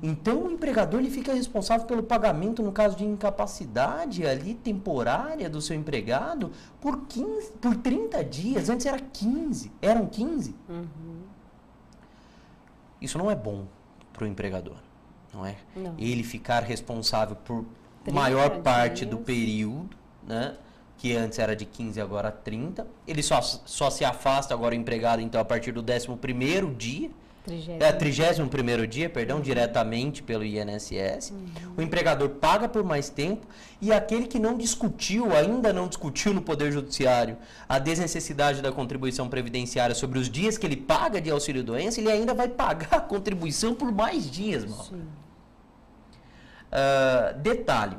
B: Então, o empregador ele fica responsável pelo pagamento, no caso de incapacidade ali temporária do seu empregado, por 30 dias. Antes era 15. Eram 15. Isso não é bom para o empregador, não é?
A: Não.
B: Ele ficar responsável por maior parte do período, né? Que antes era de 15, agora 30. Ele só se afasta agora o empregado, então, a partir do 11º dia. 31º dia, perdão, diretamente pelo INSS. O empregador paga por mais tempo e aquele que não discutiu, ainda não discutiu no Poder Judiciário a desnecessidade da contribuição previdenciária sobre os dias que ele paga de auxílio-doença, ele ainda vai pagar a contribuição por mais dias, mano. Detalhe,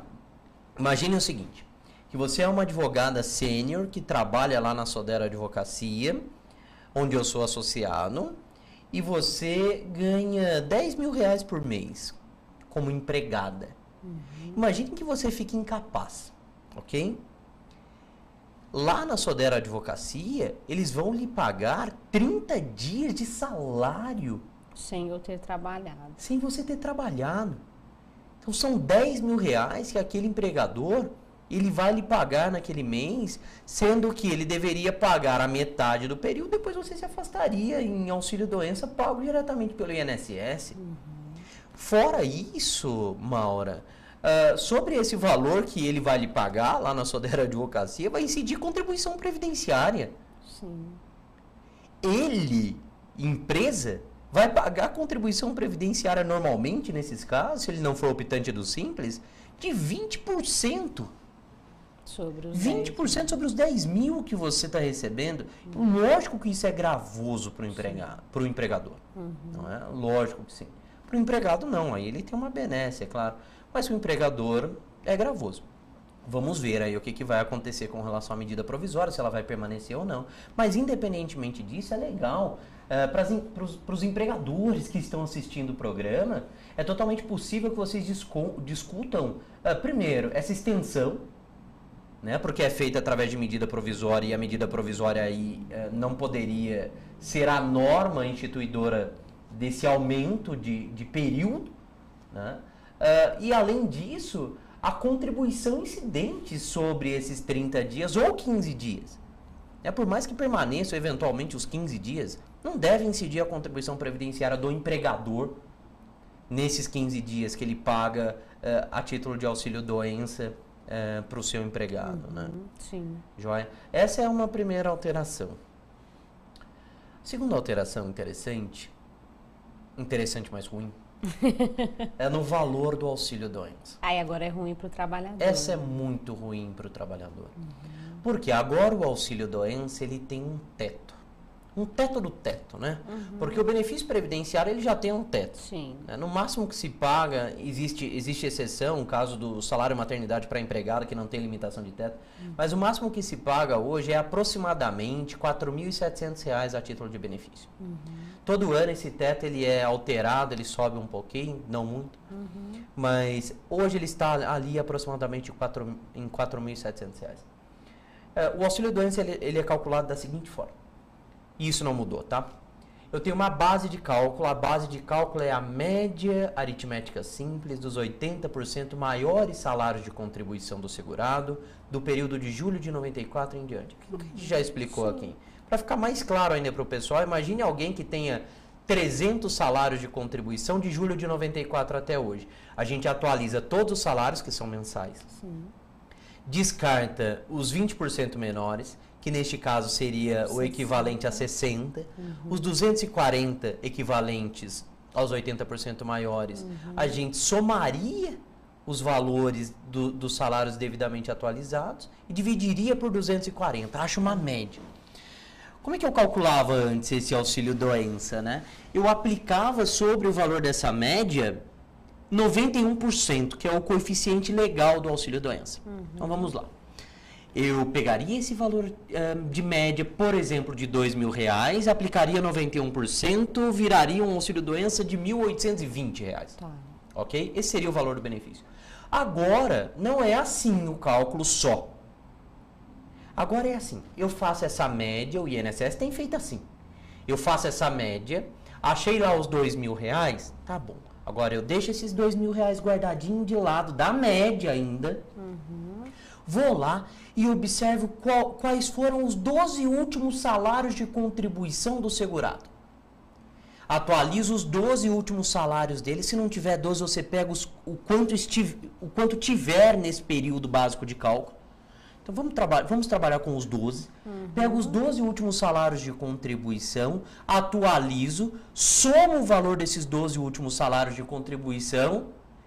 B: imagine o seguinte, que você é uma advogada sênior que trabalha lá na Sodero Advocacia, onde eu sou associado, e você ganha 10 mil reais por mês como empregada. Imagine que você fique incapaz, ok? Lá na Sodero Advocacia, eles vão lhe pagar 30 dias de salário.
A: Sem eu ter trabalhado.
B: Sem você ter trabalhado. Então são 10 mil reais que aquele empregador ele vai lhe pagar naquele mês, sendo que ele deveria pagar a metade do período, depois você se afastaria em auxílio-doença pago diretamente pelo INSS. Fora isso, Maura, sobre esse valor que ele vai lhe pagar lá na Sodero Advocacia, vai incidir contribuição previdenciária.
A: Sim.
B: Ele, empresa, vai pagar contribuição previdenciária normalmente, nesses casos, se ele não for optante do Simples, de 20%.
A: Sobre os
B: 20% sobre os 10 mil que você está recebendo. Lógico que isso é gravoso para o empregador. Não é? Lógico que sim. Para o empregado, não. Aí ele tem uma benesse, é claro. Mas para o empregador é gravoso. Vamos ver aí o que vai acontecer com relação à medida provisória, se ela vai permanecer ou não. Mas, independentemente disso, é legal. Para os empregadores que estão assistindo o programa, é totalmente possível que vocês discutam, primeiro, essa extensão, né, porque é feita através de medida provisória e a medida provisória aí não poderia ser a norma instituidora desse aumento de período, né? E além disso, a contribuição incidente sobre esses 30 dias ou 15 dias. Por mais que permaneçam eventualmente os 15 dias, não deve incidir a contribuição previdenciária do empregador nesses 15 dias que ele paga a título de auxílio-doença para o seu empregado, né?
A: Sim.
B: Joia? Essa é uma primeira alteração. Segunda alteração interessante interessante, mas ruim, é no valor do auxílio-doença.
A: Aí agora é ruim para o trabalhador.
B: Essa é muito ruim para o trabalhador. Porque agora o auxílio-doença, ele tem um teto. Um teto do teto, né? Porque o benefício previdenciário, ele já tem um teto.
A: Sim.
B: No máximo que se paga, existe exceção, o caso do salário maternidade para empregado, que não tem limitação de teto. Mas o máximo que se paga hoje é aproximadamente R$ 4.700 a título de benefício. Todo ano esse teto ele é alterado, ele sobe um pouquinho, não muito. Mas hoje ele está ali aproximadamente em R$ 4.700. O auxílio-doença ele é calculado da seguinte forma. E isso não mudou, tá? Eu tenho uma base de cálculo. A base de cálculo é a média aritmética simples dos 80% maiores salários de contribuição do segurado do período de julho de 94 em diante. Aquilo que a gente já explicou aqui. Para ficar mais claro ainda para o pessoal, imagine alguém que tenha 300 salários de contribuição de julho de 94 até hoje. A gente atualiza todos os salários, que são mensais. Descarta os 20% menores, que neste caso seria o equivalente a 60, os 240 equivalentes aos 80% maiores, a gente somaria os valores dos salários devidamente atualizados e dividiria por 240, acho uma média. Como é que eu calculava antes esse auxílio-doença, né? Eu aplicava sobre o valor dessa média 91%, que é o coeficiente legal do auxílio-doença. Então vamos lá. Eu pegaria esse valor de média, por exemplo, de R$ 2.000, aplicaria 91%, viraria um auxílio-doença de R$ 1.820.
A: Tá.
B: Ok? Esse seria o valor do benefício. Agora, não é assim o cálculo só. Agora é assim, eu faço essa média, o INSS tem feito assim. Eu faço essa média, achei lá os R$ 2.000, tá bom. Agora eu deixo esses R$ 2.000 guardadinho de lado, da média ainda. Vou lá e observo quais foram os 12 últimos salários de contribuição do segurado. Atualizo os 12 últimos salários dele. Se não tiver 12, você pega o quanto tiver nesse período básico de cálculo. Então vamos trabalhar com os 12. Pego os 12 últimos salários de contribuição, atualizo, somo o valor desses 12 últimos salários de contribuição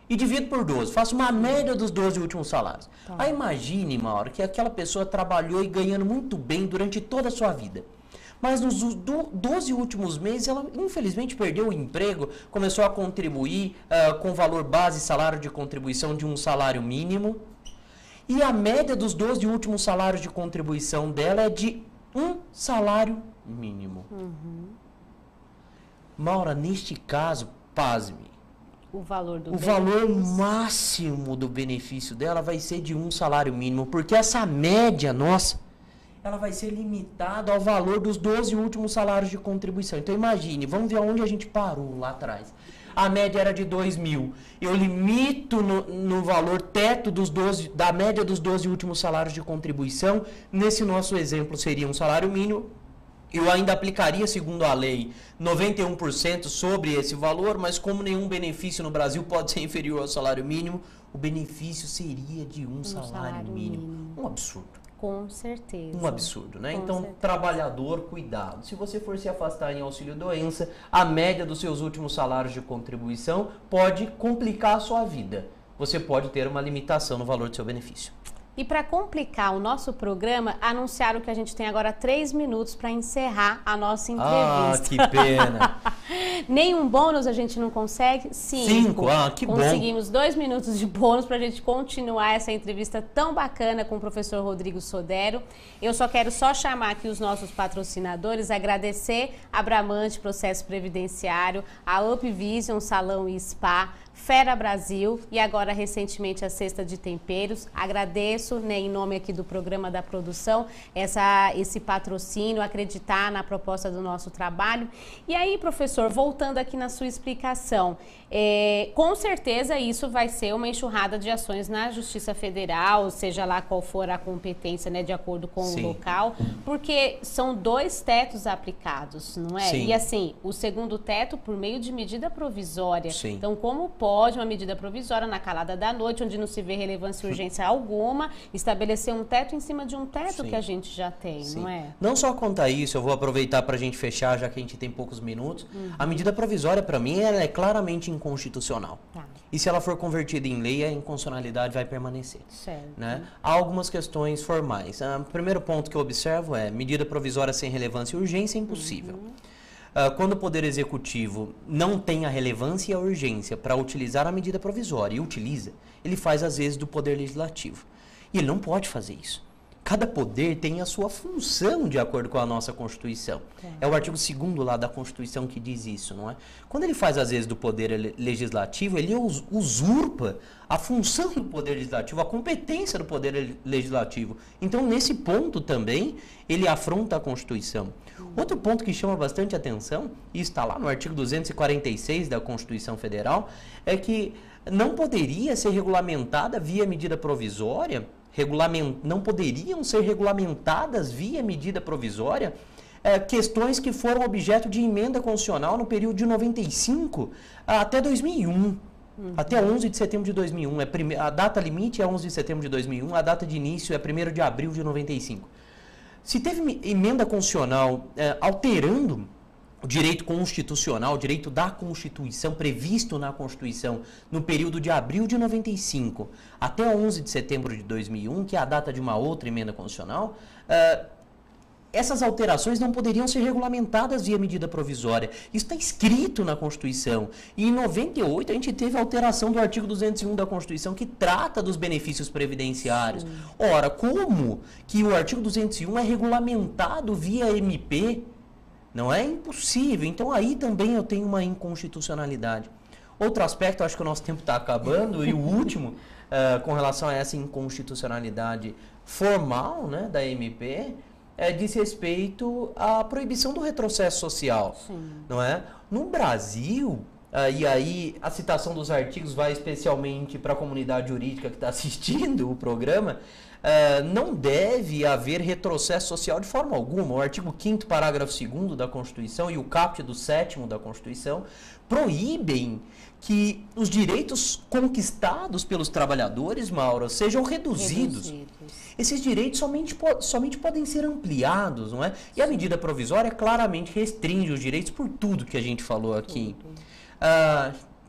B: e divido por 12. Faço uma média dos 12 últimos salários.
A: Tá.
B: Aí imagine, Mauro, que aquela pessoa trabalhou e ganhando muito bem durante toda a sua vida. Mas nos 12 últimos meses, ela infelizmente perdeu o emprego, começou a contribuir com valor base salário de contribuição de um salário mínimo. E a média dos 12 últimos salários de contribuição dela é de um salário mínimo. Maura, neste caso, pasme.
A: O valor do
B: valor máximo do benefício dela vai ser de um salário mínimo, porque essa média nossa, ela vai ser limitada ao valor dos 12 últimos salários de contribuição. Então imagine, vamos ver onde a gente parou lá atrás. A média era de R$ 2.000. Eu limito no valor teto da média dos 12 últimos salários de contribuição. Nesse nosso exemplo seria um salário mínimo. Eu ainda aplicaria, segundo a lei, 91% sobre esse valor, mas como nenhum benefício no Brasil pode ser inferior ao salário mínimo, o benefício seria de um salário mínimo. Um absurdo.
A: Com certeza.
B: Um absurdo, né?
A: Com
B: Então,
A: certeza.
B: trabalhador, cuidado. Se você for se afastar em auxílio-doença, a média dos seus últimos salários de contribuição pode complicar a sua vida. Você pode ter uma limitação no valor do seu benefício.
A: E para complicar o nosso programa, anunciaram que a gente tem agora 3 minutos para encerrar a nossa entrevista.
B: Ah, que pena.
A: Nenhum bônus a gente não consegue?
B: 5. Ah, que bom.
A: Conseguimos 2 minutos de bônus para a gente continuar essa entrevista tão bacana com o professor Rodrigo Sodero. Eu só quero chamar aqui os nossos patrocinadores, agradecer a Bramante Processo Previdenciário, a Upvision Salão e Spa, Fera Brasil e agora recentemente a Cesta de Temperos. Agradeço, né, em nome aqui do programa da produção, esse patrocínio, acreditar na proposta do nosso trabalho. E aí, professor, voltando aqui na sua explicação, com certeza isso vai ser uma enxurrada de ações na Justiça Federal, seja lá qual for a competência, né, de acordo com
B: Sim.
A: o local, porque são 2 tetos aplicados, não é?
B: Sim.
A: E assim, o segundo teto por meio de medida provisória.
B: Sim.
A: Então, como pode uma medida provisória na calada da noite, onde não se vê relevância e urgência alguma, estabelecer um teto em cima de um teto que a gente já tem, não é?
B: Não só quanto a isso, eu vou aproveitar para a gente fechar, já que a gente tem poucos minutos. A medida provisória, para mim, ela é claramente inconstitucional. E se ela for convertida em lei, a inconstitucionalidade vai permanecer.
A: Certo.
B: Né? Há algumas questões formais. O primeiro ponto que eu observo é medida provisória sem relevância e urgência é impossível. Quando o Poder Executivo não tem a relevância e a urgência para utilizar a medida provisória e utiliza, ele faz às vezes do Poder Legislativo. E ele não pode fazer isso. Cada poder tem a sua função de acordo com a nossa Constituição. É o artigo 2º lá da Constituição que diz isso, não é? Quando ele faz, às vezes, do Poder Legislativo, ele usurpa a função do Poder Legislativo, a competência do Poder Legislativo. Então, nesse ponto também, ele afronta a Constituição. Outro ponto que chama bastante atenção, e está lá no artigo 246 da Constituição Federal, é que não poderia ser regulamentada via medida provisória, não poderiam ser regulamentadas via medida provisória questões que foram objeto de emenda constitucional no período de 95 até 2001. Até 11 de setembro de 2001. A data limite é 11 de setembro de 2001, a data de início é 1º de abril de 95. Se teve emenda constitucional alterando o direito constitucional, o direito da Constituição, previsto na Constituição, no período de abril de 95 até 11 de setembro de 2001, que é a data de uma outra emenda constitucional, essas alterações não poderiam ser regulamentadas via medida provisória. Isso está escrito na Constituição. E em 98 a gente teve a alteração do artigo 201 da Constituição, que trata dos benefícios previdenciários. Ora, como que o artigo 201 é regulamentado via MP? Não é impossível. Então, aí também eu tenho uma inconstitucionalidade. Outro aspecto, acho que o nosso tempo está acabando, e o último, com relação a essa inconstitucionalidade formal, né, da MP, diz respeito à proibição do retrocesso social. Não é? No Brasil, e aí a citação dos artigos vai especialmente para a comunidade jurídica que está assistindo o programa, não deve haver retrocesso social de forma alguma. O artigo 5º, parágrafo 2º da Constituição e o caput do 7º da Constituição proíbem que os direitos conquistados pelos trabalhadores, Maura, sejam reduzidos. Esses direitos somente podem ser ampliados, não é? E a medida provisória claramente restringe os direitos por tudo que a gente falou aqui.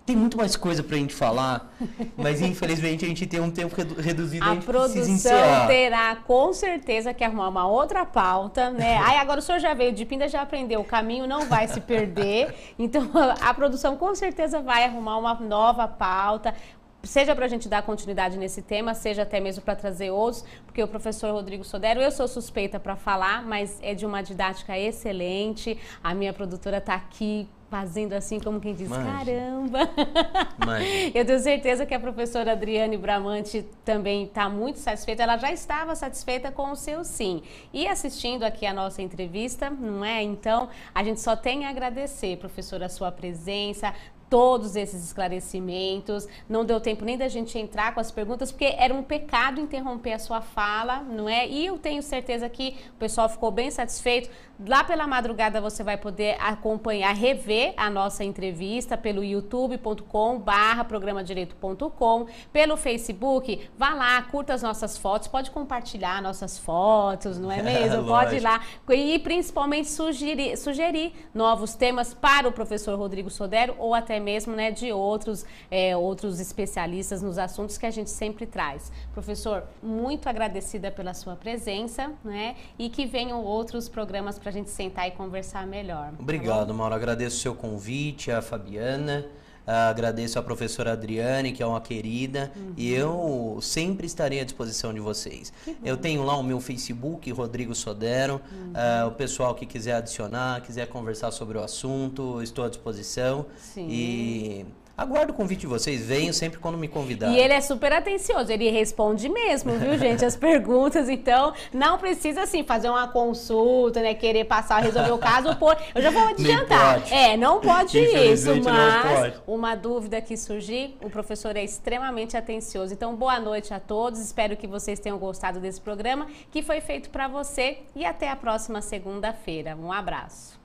B: Tem muito mais coisa pra gente falar, mas infelizmente a gente tem um tempo reduzido.
A: A produção terá com certeza que arrumar uma outra pauta, né? Aí agora o senhor já veio de Pinda, já aprendeu, o caminho não vai se perder. Então a produção com certeza vai arrumar uma nova pauta, seja para a gente dar continuidade nesse tema, seja até mesmo para trazer outros, porque o professor Rodrigo Sodero, eu sou suspeita para falar, mas é de uma didática excelente. A minha produtora está aqui fazendo assim como quem diz, caramba! Eu tenho certeza que a professora Adriane Bramante também está muito satisfeita, ela já estava satisfeita com o seu sim. E assistindo aqui a nossa entrevista, não é? Então, a gente só tem a agradecer, professora, a sua presença, todos esses esclarecimentos. Não deu tempo nem da gente entrar com as perguntas, porque era um pecado interromper a sua fala, não é? E eu tenho certeza que o pessoal ficou bem satisfeito. Lá pela madrugada você vai poder acompanhar, rever a nossa entrevista pelo youtube.com/programadireito.com, pelo Facebook, vá lá, curta as nossas fotos, pode compartilhar nossas fotos, não é mesmo? Pode ir lá e principalmente sugerir novos temas para o professor Rodrigo Sodero ou até mesmo, né, de outros especialistas nos assuntos que a gente sempre traz. Professor, muito agradecida pela sua presença, né? E que venham outros programas para a gente sentar e conversar melhor.
B: Obrigado, Mauro. Agradeço o seu convite, a Fabiana, agradeço a professora Adriane, que é uma querida, e eu sempre estarei à disposição de vocês. Eu tenho lá o meu Facebook, Rodrigo Sodero, o pessoal que quiser adicionar, quiser conversar sobre o assunto, estou à disposição.
A: Sim.
B: E aguardo o convite de vocês, venham sempre quando me convidarem.
A: E ele é super atencioso, ele responde mesmo, viu, gente, as perguntas, então não precisa, assim, fazer uma consulta, né, querer passar, resolver o caso, eu já vou adiantar. Não pode isso, mas uma dúvida que surgir, o professor é extremamente atencioso. Então, boa noite a todos, espero que vocês tenham gostado desse programa, que foi feito para você, e até a próxima segunda-feira. Um abraço.